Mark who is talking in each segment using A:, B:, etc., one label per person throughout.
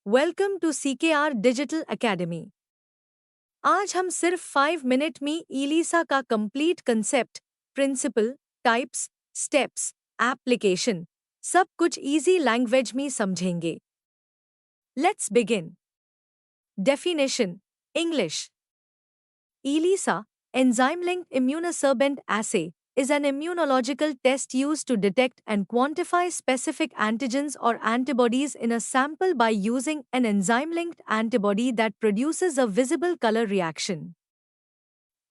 A: Welcome to CKR digital academy. आज हम सिर्फ 5 मिनट में इलीसा का complete concept, principle, types, steps, application सब कुछ इजी लैंग्वेज में समझेंगे। Let's begin. Definition English. ELISA, enzyme-linked immunosorbent assay, is an immunological test used to detect and quantify specific antigens or antibodies in a sample by using an enzyme-linked antibody that produces a visible color reaction.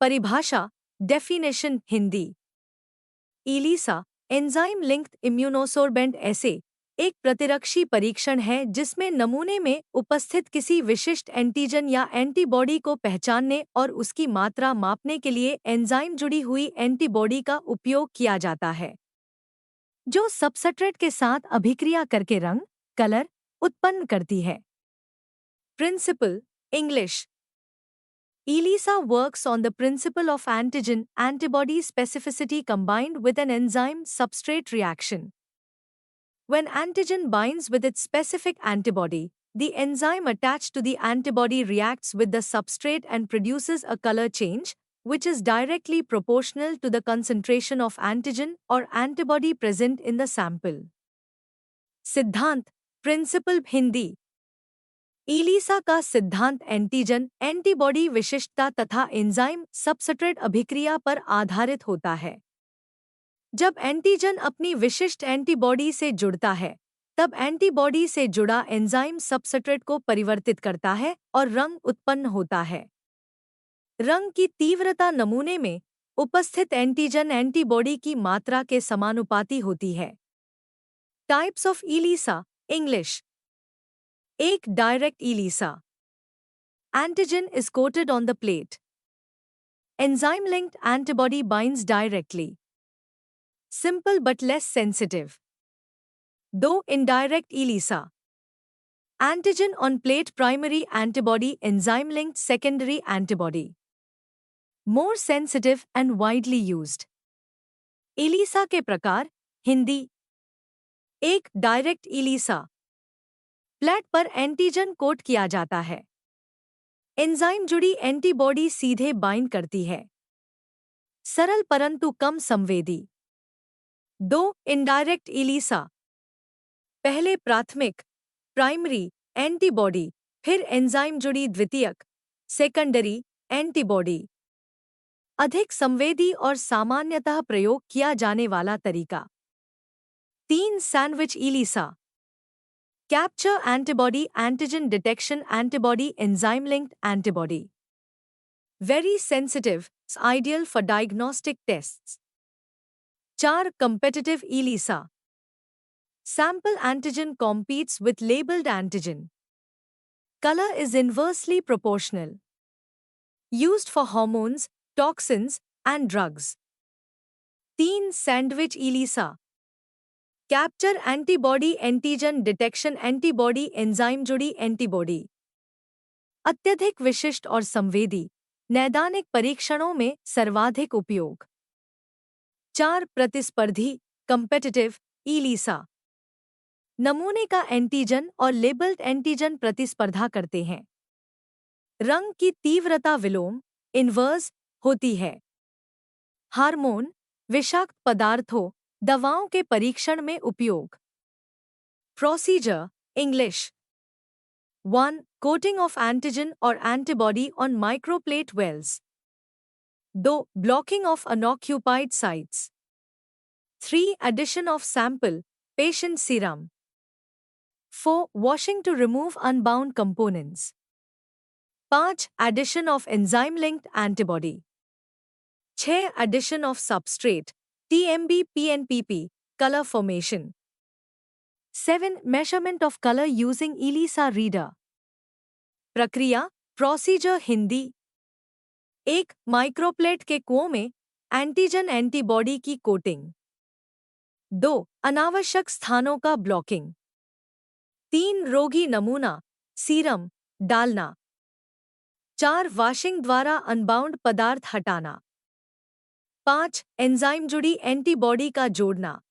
A: परिभाषा, definition Hindi. ELISA, enzyme-linked immunosorbent assay, एक प्रतिरक्षी परीक्षण है जिसमें नमूने में उपस्थित किसी विशिष्ट एंटीजन या एंटीबॉडी को पहचानने और उसकी मात्रा मापने के लिए एंजाइम जुड़ी हुई एंटीबॉडी का उपयोग किया जाता है, जो सबस्ट्रेट के साथ अभिक्रिया करके रंग, कलर उत्पन्न करती है। Principle English. ELISA works on the principle of antigen-antibody specificity combined with an enzyme-substrate reaction. When antigen binds with its specific antibody, the enzyme attached to the antibody reacts with the substrate and produces a color change, which is directly proportional to the concentration of antigen or antibody present in the sample. सिद्धांत, principal Hindi. ELISA का सिद्धांत antigen antibody विशिष्टता तथा enzyme substrate अभिक्रिया पर आधारित होता है। जब एंटीजन अपनी विशिष्ट एंटीबॉडी से जुड़ता है, तब एंटीबॉडी से जुड़ा एंजाइम सबस्ट्रेट को परिवर्तित करता है और रंग उत्पन्न होता है। रंग की तीव्रता नमूने में उपस्थित एंटीजन एंटीबॉडी की मात्रा के समानुपाती होती है। Types of ELISA English. एक direct ELISA। Antigen is coated on the plate. Enzyme-linked antibody binds directly. Simple but less sensitive. 2. Indirect ELISA. Antigen on plate, primary antibody, enzyme-linked secondary antibody. More sensitive and widely used. ELISA के प्रकार हिंदी। एक direct ELISA। Plate पर antigen coat किया जाता है। Enzyme जुड़ी antibody सीधे bind करती है। सरल परंतु कम संवेदी। 2. Indirect ELISA। पहले प्राथमिक, प्राइमरी एंटीबॉडी, फिर एंजाइम जुड़ी द्वितीयक, सेकेंडरी एंटीबॉडी। अधिक संवेदी और सामान्यतः प्रयोग किया जाने वाला तरीका। 3. Sandwich ELISA। Capture antibody, antigen detection antibody, enzyme linked antibody. Very sensitive, ideal for diagnostic tests. 4. competitive ELISA. Sample antigen competes with labeled antigen. Color is inversely proportional. Used for hormones, toxins, and drugs. 3. Sandwich ELISA. Capture antibody, antigen detection antibody, enzyme जुड़ी antibody. अत्यधिक विशिष्ट और संवेदी, नैदानिक परीक्षणों में सर्वाधिक उपयोग। 4. प्रतिस्पर्धी competitive ELISA। नमूने का एंटीजन और लेबल्ड एंटीजन प्रतिस्पर्धा करते हैं। रंग की तीव्रता विलोम इनवर्स होती है। हार्मोन, विषाक्त पदार्थों, दवाओं के परीक्षण में उपयोग। Procedure English. 1. Coating of antigen और antibody on microplate wells. 2. Blocking of unoccupied sites. 3. Addition of sample, patient serum. 4. Washing to remove unbound components. 5. Addition of enzyme linked antibody. 6. Addition of substrate, TMB PNPP, color formation. 7. Measurement of color using ELISA reader. प्रक्रिया, procedure Hindi. 1. Microplate के कुओं में antigen antibody की coating. 2. अनावश्यक स्थानों का blocking. 3. रोगी नमूना, सीरम, डालना। 4. वाशिंग द्वारा अनबाउंड पदार्थ हटाना। 5. एंजाइम जुड़ी एंटीबॉडी का जोड़ना।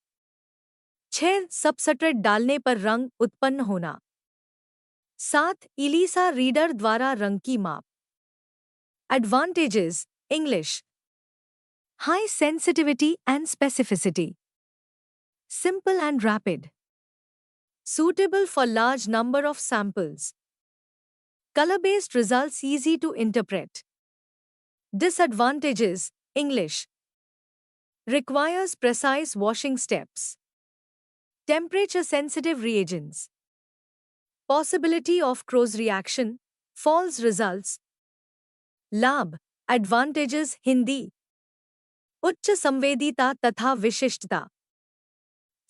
A: 6. सबस्ट्रेट डालने पर रंग उत्पन्न होना। 7 इलीसा रीडर द्वारा रंग की माप। Advantages English high sensitivity and specificity, simple and rapid, suitable for large number of samples, color-based results easy to interpret. Disadvantages English requires precise washing steps, temperature-sensitive reagents, possibility of cross reaction, false results. लाभ advantages Hindi उच्च संवेदीता तथा विशिष्टता,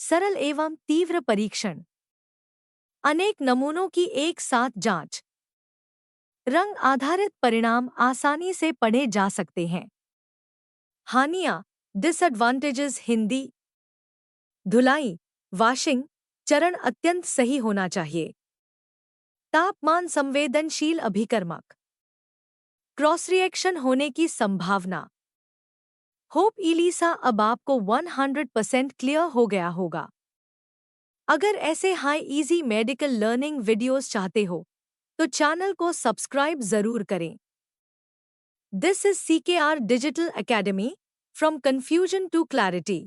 A: सरल एवं तीव्र परीक्षण, अनेक नमूनों की एक साथ जांच, रंग आधारित परिणाम आसानी से पढ़े जा सकते हैं। हानियां डिसएडवांटेजेस हिंदी धुलाई वॉशिंग चरण अत्यंत सही होना चाहिए, तापमान संवेदनशील अभिकर्मक, क्रॉस रिएक्शन होने की संभावना। होप इलीसा अब आपको 100% क्लियर हो गया होगा। अगर ऐसे high easy medical learning videos चाहते हो तो चैनल को सब्सक्राइब जरूर करें। This is CKR digital academy from confusion to clarity.